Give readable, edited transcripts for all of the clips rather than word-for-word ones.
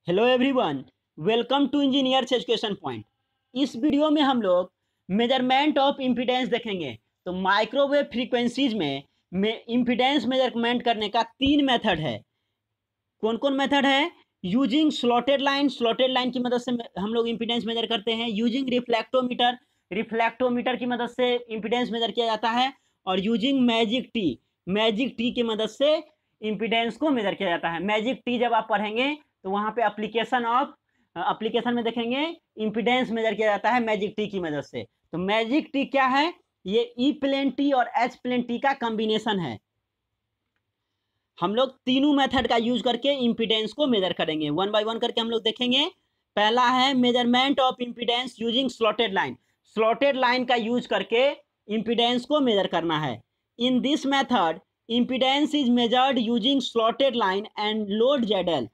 Hello everyone, welcome to engineers education point. इस video में हम लोग मेजरमेंट ऑफ इम्पीडेंस देखेंगे। तो माइक्रोवेव फ्रीक्वेंसीज में इम्पीडेंस मेजरमेंट करने का 3 मेथड है। कौन कौन मेथड है? यूजिंग स्लॉटेड लाइन की मदद से हम लोग इम्पीडेंस मेजर करते हैं। यूजिंग रिफ्लेक्टोमीटर, रिफ्लेक्टोमीटर की मदद से इम्पीडेंस मेजर किया जाता है। और यूजिंग मैजिक टी की मदद से इम्पीडेंस को मेजर किया जाता है। मैजिक टी जब आप पढ़ेंगे तो वहाँ पे एप्लीकेशन में देखेंगे इम्पीडेंस मेजर किया जाता है मैजिक टी की मदद से। तो मैजिक टी क्या है? ये ई प्लेन टी और एच प्लेन टी का कॉम्बिनेशन है। हम लोग तीनों मेथड का यूज करके इम्पीडेंस को मेजर करेंगे। वन बाय वन करके हम लोग देखेंगे। पहला है measurement of impedance using slotted line. Slotted line का यूज करके इम्पीडेंस को मेजर करना है। In this method impedance is measured using slotted line and load ZL,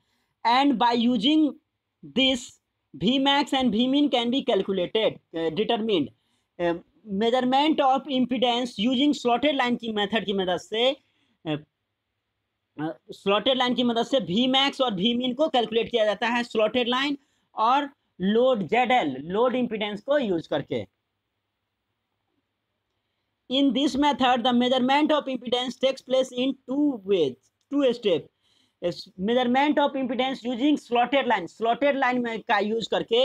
and by using this Vmax and Vmin can be calculated, determined। Measurement of impedance using slotted line की method की मदद से slotted line की मदद से Vmax और Vmin को calculate किया जाता है स्लॉटेड लाइन और लोड ZL, लोड इम्पीडेंस को यूज करके। In this method, the measurement of impedance takes place in two steps. Measurement of impedance using slotted line में का यूज करके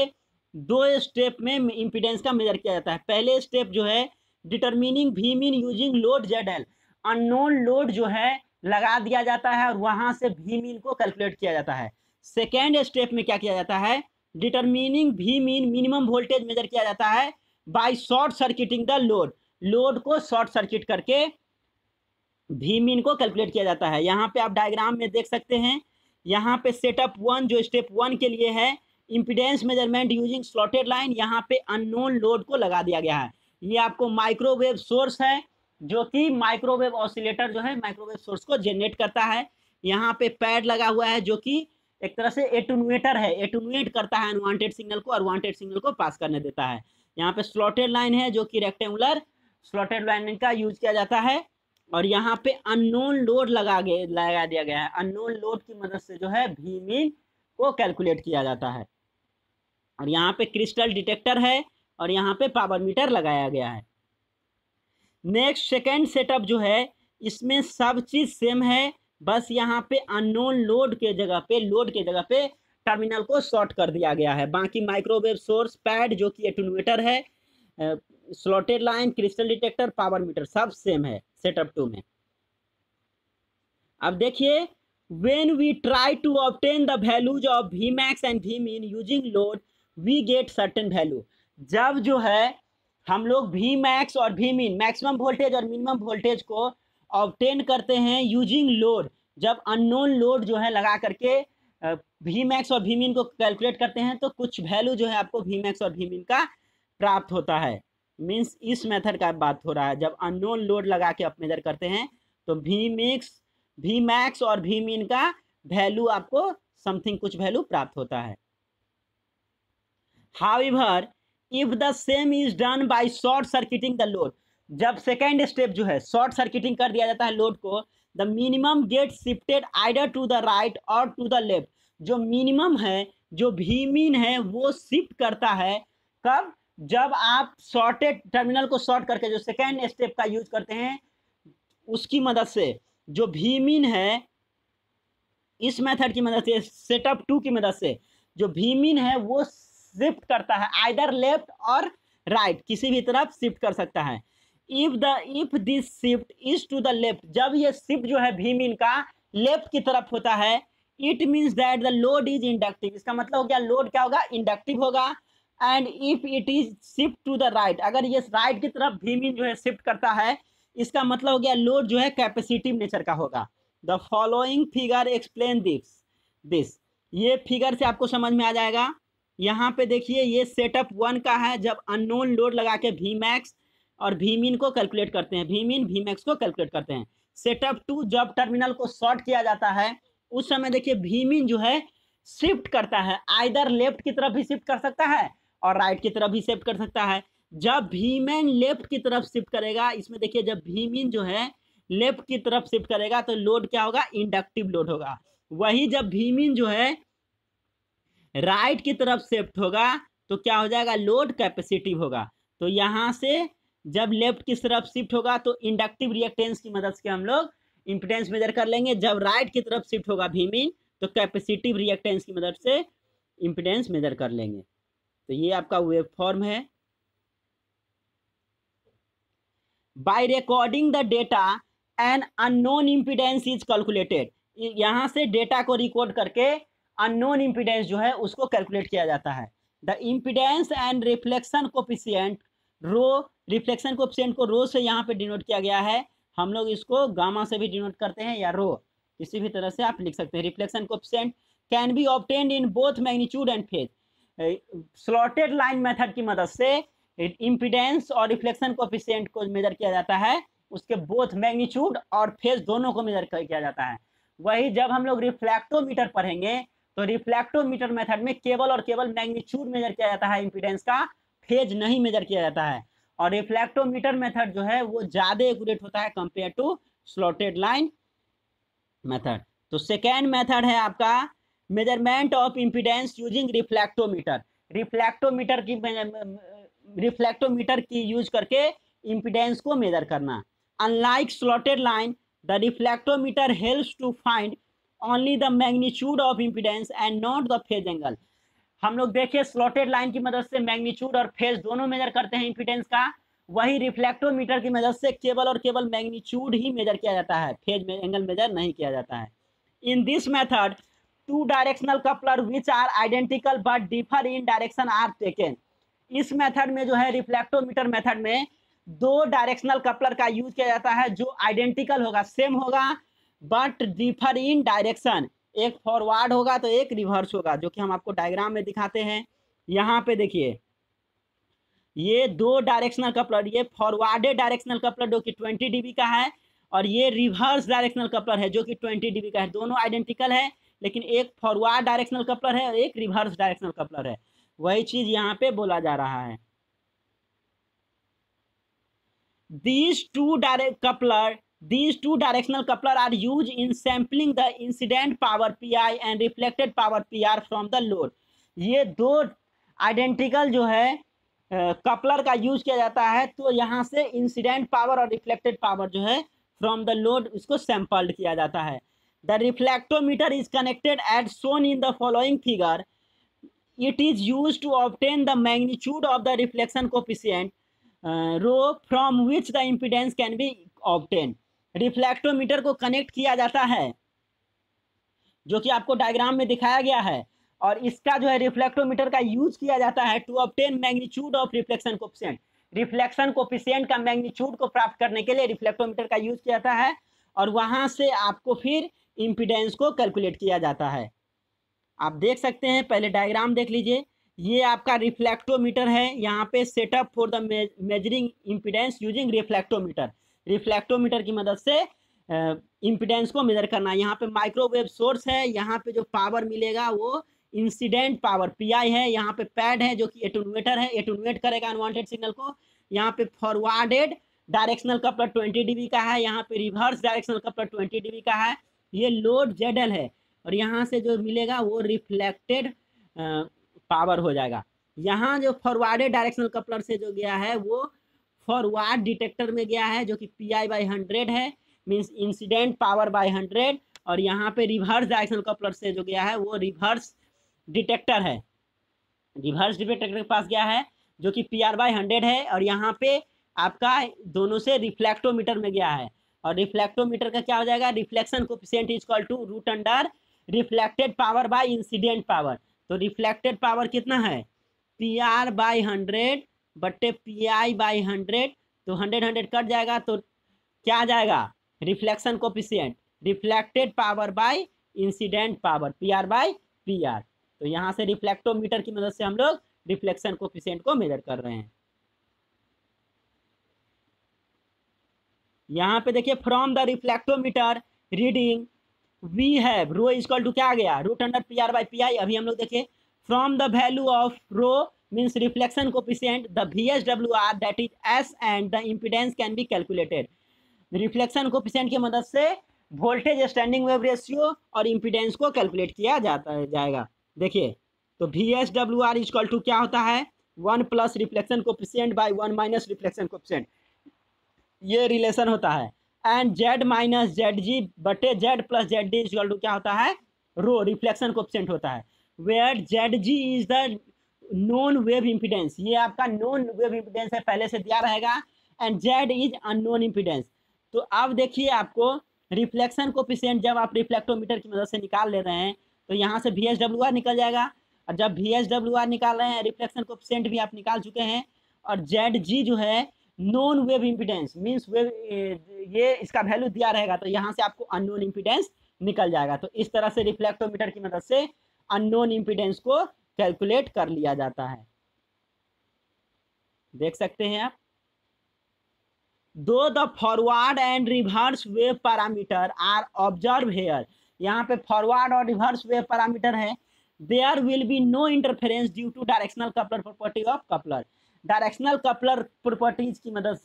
2 स्टेप में इम्पीडेंस का मेजर किया जाता है। पहले स्टेप जो है determining Vmin using load ZL, unknown load जो है लगा दिया जाता है और वहां से Vmin को कैलकुलेट किया जाता है। सेकेंड स्टेप में क्या किया जाता है? Determining Vmin, minimum voltage measure किया जाता है by short circuiting the load को शॉर्ट सर्किट करके Vmin को कैलकुलेट किया जाता है। यहाँ पे आप डायग्राम में देख सकते हैं। यहाँ पे सेटअप 1 जो स्टेप 1 के लिए है, impedance measurement using slotted line, यहाँ पे अननोन लोड को लगा दिया गया है। ये आपको माइक्रोवेव सोर्स है जो कि माइक्रोवेव ऑसिलेटर जो है माइक्रोवेव सोर्स को जनरेट करता है। यहाँ पे पैड लगा हुआ है जो कि एक तरह से एटुनुएटर है, एटुनुएट करता है अनवांटेड सिग्नल को और वांटेड सिग्नल को पास करने देता है। यहाँ पे स्लॉटेड लाइन है जो कि रेक्टेंगुलर स्लॉटेड लाइन का यूज किया जाता है। और यहाँ पे अननोन लोड लगा दिया गया है। अननोन लोड की मदद से जो है Vmin को कैलकुलेट किया जाता है। और यहाँ पे क्रिस्टल डिटेक्टर है और यहाँ पे पावर मीटर लगाया गया है। नेक्स्ट सेकेंड सेटअप जो है, इसमें सब चीज सेम है, बस यहाँ पे अननोन लोड के जगह पे टर्मिनल को शॉर्ट कर दिया गया है। बाकी माइक्रोवेव सोर्स, पैड जो कि एटुनुएटर है, slotted line, crystal detector, power meter सब सेम है सेटअप 2 में। अब देखिए, when we try to obtain the values of Vmax and Vmin using load we get certain value. जब जो है हम लोग Vmax और Vmin, मैक्सिमम वोल्टेज और मिनिमम वोल्टेज को ऑब्टेन करते हैं यूजिंग लोड, जब अननोन लोड जो है लगा करके Vmax और Vmin को कैलकुलेट करते हैं तो कुछ वैल्यू जो है आपको Vmax और Vmin का प्राप्त होता है। मीन्स इस मेथड का बात हो रहा है। जब अननोन लोड लगा के आप मेजर करते हैं तो Vmax और Vmin का वैल्यू आपको समथिंग कुछ वैल्यू प्राप्त होता है। However if the same is done by short circuiting the load, जब सेकेंड स्टेप जो है शॉर्ट सर्किटिंग कर दिया जाता है लोड को, the minimum get shifted either to the right और टू द लेफ्ट। जो मिनिमम है, जो Vmin है, वो शिफ्ट करता है कब? जब आप शॉर्टेड टर्मिनल को शॉर्ट करके जो सेकेंड स्टेप का यूज करते हैं उसकी मदद से जो Vmin है, इस मेथड की मदद से, सेटअप 2 की मदद से जो Vmin है वो शिफ्ट करता है आइदर लेफ्ट और राइट, किसी भी तरफ शिफ्ट कर सकता है। If this shift is to the left, जब ये शिफ्ट जो है Vmin का लेफ्ट की तरफ होता है, it means that the load is inductive. इसका मतलब हो गया लोड क्या होगा? इंडक्टिव होगा। And if it is shift to the right, अगर ये राइट की तरफ Vmin जो है शिफ्ट करता है, इसका मतलब हो गया लोड जो है कैपेसिटिव नेचर का होगा। The following figure explain this ये फिगर से आपको समझ में आ जाएगा। यहाँ पे देखिए, ये सेटअप 1 का है, जब अननोन लोड लगा के Vmax और Vmin को कैलकुलेट करते हैं, Vmin Vmax को कैलकुलेट करते हैं। सेटअप 2 जब टर्मिनल को शॉर्ट किया जाता है उस समय देखिए Vmin जो है शिफ्ट करता है, आइदर लेफ्ट की तरफ भी शिफ्ट कर सकता है और राइट की तरफ भी शिफ्ट कर सकता है। जब Vmin लेफ्ट की तरफ शिफ्ट करेगा, इसमें देखिए जब Vmin जो है लेफ्ट की तरफ शिफ्ट करेगा तो लोड क्या होगा? इंडक्टिव लोड होगा। वही जब Vmin जो है राइट की तरफ शिफ्ट होगा तो क्या हो जाएगा, लोड कैपेसिटिव होगा। तो यहाँ से जब लेफ्ट की तरफ शिफ्ट होगा तो इंडक्टिव रिएक्टेंस की मदद से हम लोग इम्पिडेंस मेजर कर लेंगे। जब राइट की तरफ शिफ्ट होगा भीमिन तो कैपेसिटिव रिएक्टेंस की मदद से इम्पिडेंस मेजर कर लेंगे। तो ये आपका वेव फॉर्म है। By recording the data an unknown impedance is calculated. यहाँ से डेटा को रिकॉर्ड करके अननोन इम्पिडेंस जो है उसको कैलकुलेट किया जाता है। The impedance and reflection coefficient rho, reflection coefficient को रो से यहाँ पे डिनोट किया गया है। हम लोग इसको गामा से भी डिनोट करते हैं या रो, किसी भी तरह से आप लिख सकते हैं। Reflection coefficient can be obtained in both magnitude and phase. Slotted line method की मदद से इम्पिडेंस और रिफ्लेक्शन कोफिशिएंट को मेजर किया जाता है, उसके बोथ मैग्नीट्यूड और फेज दोनों को मेजर किया जाता है। वही जब हम लोग रिफ्लेक्टोमीटर पढ़ेंगे तो रिफ्लेक्टोमीटर मेथड में केवल और केवल मैग्नीट्यूड मेजर किया जाता है इम्पिडेंस का, फेज नहीं मेजर किया जाता है। और रिफ्लेक्टोमीटर मेथड जो है वो ज़्यादा एक्यूरेट होता है compare to slotted line method. तो सेकेंड मेथड है आपका measurement of impedance using reflectometer. Reflectometer की यूज करके इम्पिडेंस को मेजर करना। Unlike slotted line, the reflectometer helps to find only the magnitude of impedance and not the phase angle. हम लोग देखिए स्लॉटेड लाइन की मदद से मैग्नीट्यूड और फेज दोनों मेजर करते हैं इम्पिडेंस का, वही रिफ्लेक्टोमीटर की मदद से केवल और केवल मैग्नीट्यूड ही मेजर किया जाता है, फेज एंगल मेजर नहीं किया जाता है। In this method two directional coupler which are identical but differ in direction are taken. इस मेथड में जो है रिफ्लेक्टोमीटर मेथड में दो डायरेक्शनल कपलर का यूज किया जाता है जो आइडेंटिकल होगा, सेम होगा, बट डिफर इन डायरेक्शन। एक फॉरवर्ड होगा तो एक रिवर्स होगा, जो कि हम आपको डायग्राम में दिखाते हैं। यहाँ पे देखिए ये दो डायरेक्शनल कपलर, ये फॉरवर्डेड डायरेक्शनल कपलर जो कि 20 dB का है और ये रिवर्स डायरेक्शनल कपलर है जो कि 20 dB का है। दोनों आइडेंटिकल है लेकिन एक फॉरवर्ड डायरेक्शनल कपलर है और एक रिवर्स डायरेक्शनल कपलर है। वही चीज यहाँ पे बोला जा रहा है। These two directional coupler are used in sampling the incident power Pi and reflected power PR from the load। ये दो आइडेंटिकल जो है कपलर का यूज किया जाता है, तो यहाँ से इंसिडेंट पावर और रिफ्लेक्टेड पावर जो है फ्रॉम द लोड उसको सैंपल्ड किया जाता है। The reflectometer is connected at shown in the following figure. It is use to obtain the magnitude of the reflection coefficient rho from which the impedance can be obtain. Reflectometer को connect किया जाता है जो कि आपको diagram में दिखाया गया है, और इसका जो है रिफ्लेक्टोमीटर का यूज किया जाता है to obtain magnitude of reflection coefficient. Reflection coefficient का मैग्नीट्यूड को प्राप्त करने के लिए रिफ्लेक्टोमीटर का यूज किया जाता है और वहां से आपको फिर इम्पिडेंस को कैलकुलेट किया जाता है। आप देख सकते हैं, पहले डायग्राम देख लीजिए। ये आपका रिफ्लेक्टोमीटर है, यहाँ पे setup for the measuring impedance using reflectometer. Reflectometer की मदद से इम्पिडेंस को मेजर करना। यहाँ पे माइक्रोवेव सोर्स है, यहाँ पे जो पावर मिलेगा वो इंसिडेंट पावर पीआई है। यहाँ पे पैड है जो कि एटुनुएटर है, एटुनुएट करेगा अनवांटेड सिग्नल को। यहाँ पे फॉरवर्डेड डायरेक्शनल कपलर 20 dB का है, यहाँ पे रिवर्स डायरेक्शनल कपलर 20 dB का है। ये लोड ZL है और यहाँ से जो मिलेगा वो रिफ्लेक्टेड पावर हो जाएगा। यहाँ जो फॉरवर्डेड डायरेक्शनल कपलर से जो गया है वो फॉरवर्ड डिटेक्टर में गया है जो कि PI/100 है, मीन्स इंसिडेंट पावर बाय 100। और यहाँ पे रिवर्स डायरेक्शनल कपलर से जो गया है वो रिवर्स डिटेक्टर है, रिवर्स डिटेक्टर के पास गया है जो कि PR/100 है। और यहाँ पे आपका दोनों से रिफ्लेक्टोमीटर में गया है, और रिफ्लेक्टोमीटर का क्या हो जाएगा, reflection coefficient is equal to root under reflected power by incident power. तो रिफ्लेक्टेड पावर कितना है, PR/100 बट्टे PI/100। तो 100 कट जाएगा तो क्या आ जाएगा, reflection coefficient, reflected power by incident power PR/PR। तो यहाँ से रिफ्लेक्टोमीटर की मदद से हम लोग रिफ्लेक्शन कोफिशिएंट को मेजर कर रहे हैं। यहाँ पे देखिए from the reflectometer reading we have rho equal to क्या आ गया, रूट अंडर PR/PI। अभी हम लोग देखे from the value of rho means reflection coefficient the VSWR that is S and the impedance can be calculated. Reflection coefficient की मदद से वोल्टेज स्टैंडिंग वेव रेशियो और इम्पिडेंस को कैलकुलेट किया जाएगा। देखिए तो V S W R equal to क्या होता है, 1 plus reflection coefficient by 1 minus reflection coefficient, ये रिलेशन होता है। And Z minus Z G बटे Z plus Z D equal to क्या होता है, रो रिफ्लेक्शन कोफिशिएंट होता है। Where Z G is the known wave impedance, ये आपका नोन वेव इम्पिडेंस है, पहले से दिया रहेगा। And Z is unknown impedance. तो अब देखिए आपको रिफ्लेक्शन कोफिशिएंट जब आप रिफ्लेक्टोमीटर की मदद से निकाल ले रहे हैं तो यहाँ से वी एस डब्ल्यू आर निकल जाएगा। और जब वी एस डब्ल्यू आर निकाल रहे हैं, रिफ्लेक्शन कोफिशिएंट भी आप निकाल चुके हैं। और जेड जी जो है non wave impedance means wave, ये इसका वैल्यू दिया रहेगा तो यहाँ से आपको अननोन इम्पिडेंस निकल जाएगा। तो इस तरह से रिफ्लेक्टोमीटर की मदद से अननोन इम्पिडेंस को कैलकुलेट कर लिया जाता है। देख सकते हैं आप। दो the forward and reverse wave parameter are observe here, यहाँ पे फॉरवर्ड और रिवर्स वेव पैरामीटर है। There will be no interference due to directional coupler property of coupler, directional coupler properties की मदद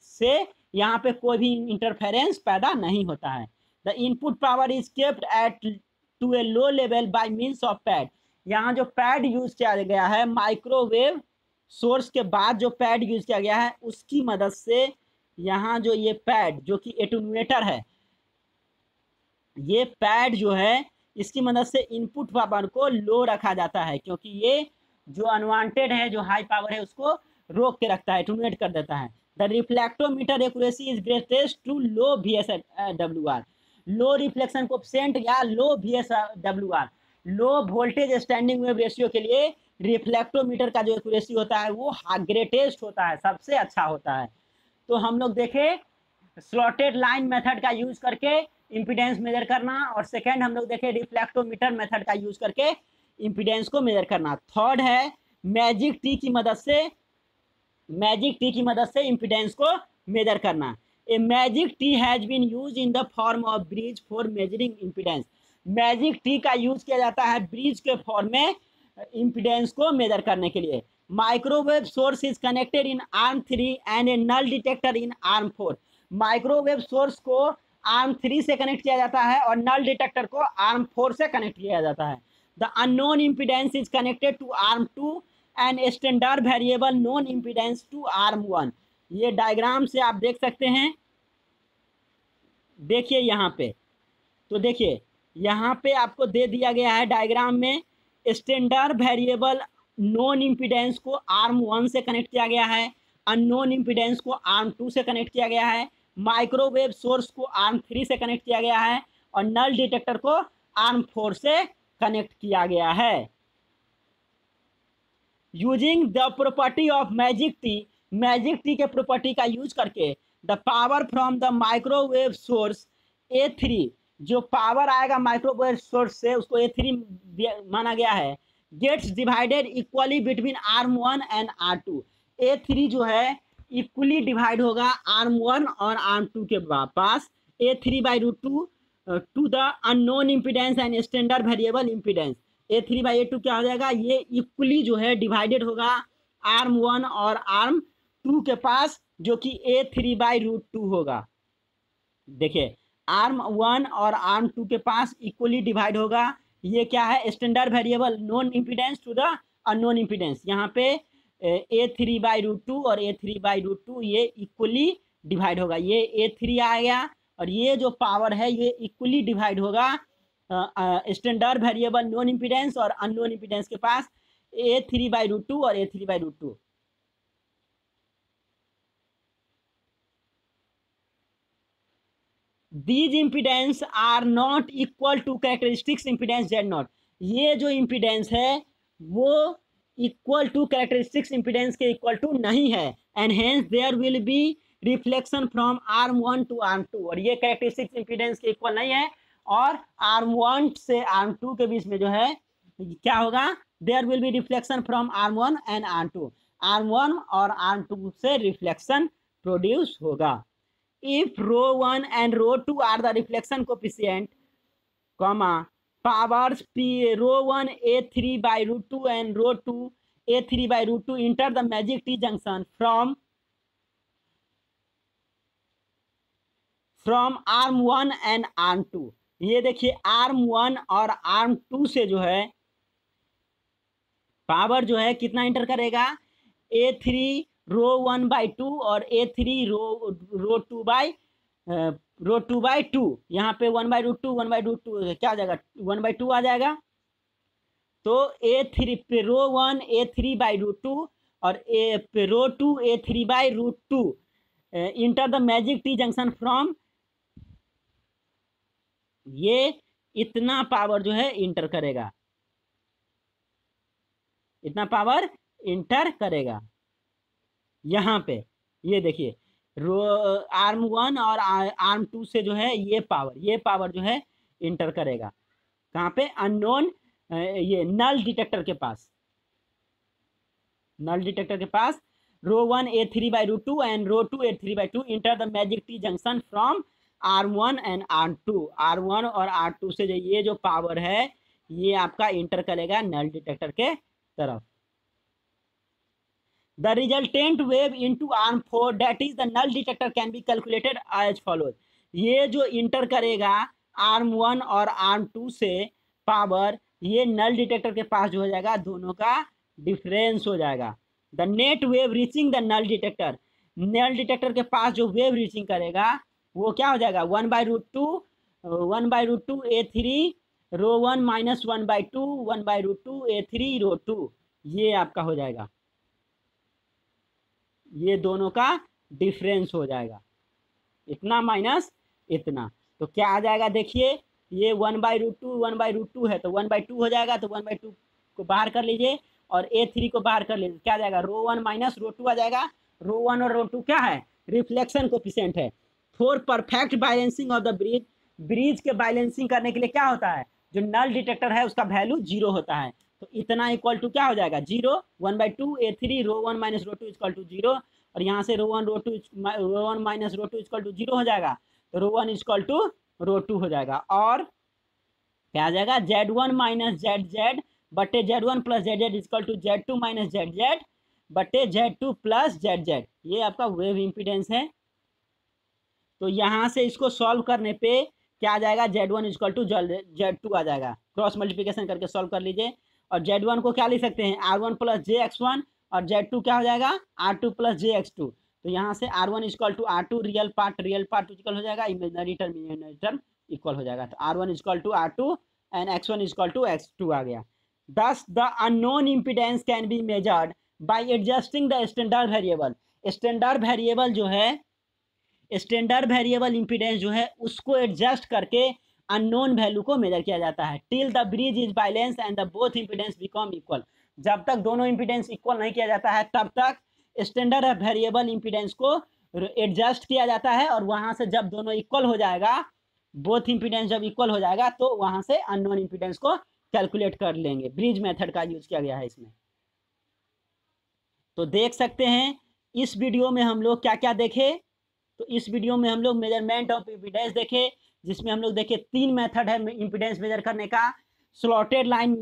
से यहाँ पे कोई भी इंटरफेरेंस पैदा नहीं होता है। The input power is kept at to a low level by means of pad, यहाँ जो पैड यूज किया गया है माइक्रोवेव सोर्स के बाद जो पैड यूज किया गया है उसकी मदद से यहाँ जो ये पैड जो कि एटेन्यूएटर है, ये पैड जो है इसकी मदद से इनपुट पावर को लो रखा जाता है, क्योंकि ये जो अनवांटेड है जो हाई पावर है उसको रोक के रखता है, एटेन्यूएट कर देता है। The reflectometer accuracy is greatest to low V S W R, low reflection coefficient या low V S W R, low voltage standing wave ratio के लिए रिफ्लेक्टोमीटर का जो एक्यूरेसी होता है वो ग्रेटेस्ट होता है, सबसे अच्छा होता है। तो हम लोग देखें स्लॉटेड लाइन मेथड का यूज करके इम्पीडेंस मेजर करना, और सेकेंड हम लोग देखें रिफ्लेक्टोमीटर मेथड का यूज करके इम्पीडेंस को मेजर करना। थर्ड है मैजिक टी की मदद से इम्पीडेंस को मेजर करना। A magic T has been use in the form of bridge for measuring impedance, magic T का यूज किया जाता है ब्रिज के फॉर्म में इम्पीडेंस को मेजर करने के लिए। Microwave source is connected in arm 3 and a null detector in arm 4, microwave source को आर्म 3 से कनेक्ट किया जाता है और नल डिटेक्टर को आर्म 4 से कनेक्ट किया जाता है। The unknown impedance is connected to arm 2 and standard variable known impedance to arm 1। ये डायग्राम से आप देख सकते हैं, देखिए यहाँ पे, तो देखिए यहाँ पे आपको दे दिया गया है डायग्राम में स्टैंडर्ड वेरिएबल नॉन इम्पीडेंस को आर्म 1 से कनेक्ट किया गया है, अननोन इम्पीडेंस को आर्म 2 से कनेक्ट किया गया है, माइक्रोवेव सोर्स को आर्म 3 से कनेक्ट किया गया है और नल डिटेक्टर को आर्म 4 से कनेक्ट किया गया है। Using the property of magic T के प्रॉपर्टी का यूज करके the power from the microwave source A3, जो पावर आएगा माइक्रोवेव सोर्स से उसको A3 माना गया है, gets divided equally between arm 1 and R2। A3 जो है इक्वली डिवाइड होगा आर्म 1 और आर्म 2 के पास, A3/√2 to the unknown impedance and standard variable impedance. A3/A2 क्या हो जाएगा, ये इक्वली जो है डिवाइडेड होगा आर्म 1 और आर्म 2 के पास, जो कि A3/√2 होगा। देखिए आर्म 1 और आर्म 2 के पास इक्वली डिवाइड होगा, ये क्या है standard variable known impedance to the unknown impedance, यहाँ पे A3/√2 और A3/√2 ये इक्वली डिवाइड होगा, ये A3 आ गया और ये जो पावर है ये इक्वली डिवाइड होगा स्टैंडर्ड वेरिएबल नॉन इम्पीडेंस और अननोन इम्पीडेंस के पास, A3/√2 और A3/√2। These impedance are not equal to characteristics impedance Z0, ये जो इम्पीडेंस है वो इक्वल टू कैरेक्टरिस्टिक्स इम्पीडेंस के इक्वल टू नहीं है, and hence there will be reflection from arm 1 to arm 2, और ये कैरेक्टरिस्टिक्स इम्पीडेंस के इक्वल नहीं है, और आर्म 1 से आर्म 2 के बीच में जो है क्या होगा, there will be reflection from arm 1 and arm 2, arm 1 और आर्म 2 से रिफ्लेक्शन प्रोड्यूस होगा। If ρ1 and ρ2 are the reflection coefficient, powers ρ1 A3/√2 and ρ2 A3/√2 enter the magic T junction from arm 1 and arm 2। ये देखिए arm 1 और arm 2 से जो है power जो है कितना इंटर करेगा, A3 रो 1/2 और A3 रो 2/2, यहाँ पे 1/√2 1/√2 क्या आ जाएगा, 1/2 आ जाएगा। तो रो 1 A3/√2 और रो 2 A3/√2, inter the magic T junction from, ये इतना पावर जो है इंटर करेगा, इतना पावर इंटर करेगा यहाँ पे। ये देखिए रो आर्म 1 और आर्म 2 से जो है ये पावर जो है इंटर करेगा कहाँ पे, अननोन, ये नल डिटेक्टर के पास, नल डिटेक्टर के पास। Rho 1 A3/√2 and rho 2 A3/2 enter the magic T junction from R1 and R2 और R2 से जो ये जो पावर है ये आपका इंटर करेगा नल डिटेक्टर के तरफ। The resultant wave into arm 4 that is the null detector can be calculated as follows। ये जो इंटर करेगा आर्म 1 और आर्म 2 से पावर, ये नल डिटेक्टर के पास जो हो जाएगा दोनों का डिफरेंस हो जाएगा। The net wave reaching the null detector, null detector के पास जो वेव रीचिंग करेगा वो क्या हो जाएगा, 1/√2 A3 रो 1 - 1/2 1/√2 A3 रो 2, ये आपका हो जाएगा, ये दोनों का डिफरेंस हो जाएगा, इतना माइनस इतना। तो क्या आ जाएगा देखिए, ये 1/√2 है तो 1/2 हो जाएगा, तो 1/2 को बाहर कर लीजिए और A3 को बाहर कर लीजिए, क्या आ जाएगा, रो 1 - रो 2 आ जाएगा। रो 1 और रो 2 क्या है, रिफ्लेक्शन कोफिशिएंट है। For perfect balancing of the bridge, bridge के बैलेंसिंग करने के लिए क्या होता है, जो नल डिटेक्टर है उसका वैल्यू 0 होता है, तो इतना इक्वल टू क्या हो जाएगा, 0, 1/2 A3 row 1 - row 2 equal to 0, और यहाँ से रो 1 - रो 2 इक्वल टू 0 हो जाएगा, तो रो 1 इक्वल टू रो 2 हो जाएगा। और क्या आ जाएगा, Z1 - ZZ बटे Z1 + ZZ equal to Z2 - ZZ बटे Z2 + ZZ, ये आपका वेव इम्पीडेंस है। तो यहाँ से इसको सॉल्व करने पे क्या आ जाएगा, Z1 इक्वल टू Z2 आ जाएगा, क्रॉस मल्टीप्लिकेशन करके सॉल्व कर लीजिए। और Z1 को क्या लिख सकते हैं, R1 + jX1, और Z2 क्या हो जाएगा, R2 + jX2। तो यहाँ से R1 equal to R2, real part equal हो जाएगा, इमेजिनरी टर्म इक्वल हो जाएगा, तो R1 equal to R2 and X1 equal to X2 आ गया। Thus the unknown impedance can be measured by adjusting the standard variable। Standard variable जो है, standard variable impedance जो है उसको एडजस्ट करके अननोन वैल्यू को मेजर किया जाता है। Till the bridge is balance and the both impedance become equal, जब तक दोनों इंपीडेंस इक्वल नहीं किया जाता है तब तक स्टैंडर्ड वेरिएबल इंपीडेंस को एडजस्ट किया जाता है, और वहां से जब दोनों इक्वल हो जाएगा, बोथ इंपीडेंस जब इक्वल हो जाएगा तो वहां से अननोन इंपीडेंस को कैलकुलेट कर लेंगे। ब्रिज मेथड का यूज किया गया है इसमें। तो देख सकते हैं इस वीडियो में हम लोग क्या क्या देखे। तो इस वीडियो में हम लोग मेजरमेंट ऑफ इम्पीडेंस देखे, जिसमें हम लोग देखे 3 मेथड है इम्पीडेंस मेजर करने का, स्लॉटेड लाइन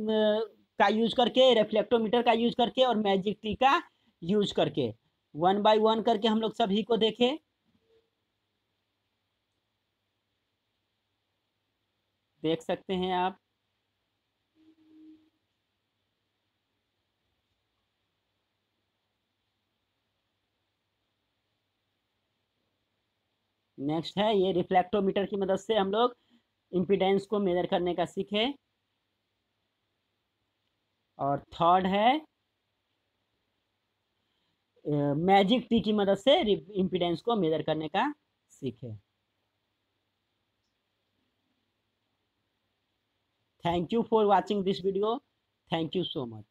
का यूज करके, रिफ्लेक्टोमीटर का यूज करके, और मैजिक टी का यूज करके। 1 बाय 1 करके हम लोग सभी को देखे। देख सकते हैं आप। नेक्स्ट है ये रिफ्लेक्टोमीटर की मदद से हम लोग इम्पीडेंस को मेजर करने का सीखे। और थर्ड है मैजिक टी की मदद से इम्पीडेंस को मेजर करने का सीखे। Thank you for watching this video. Thank you so much.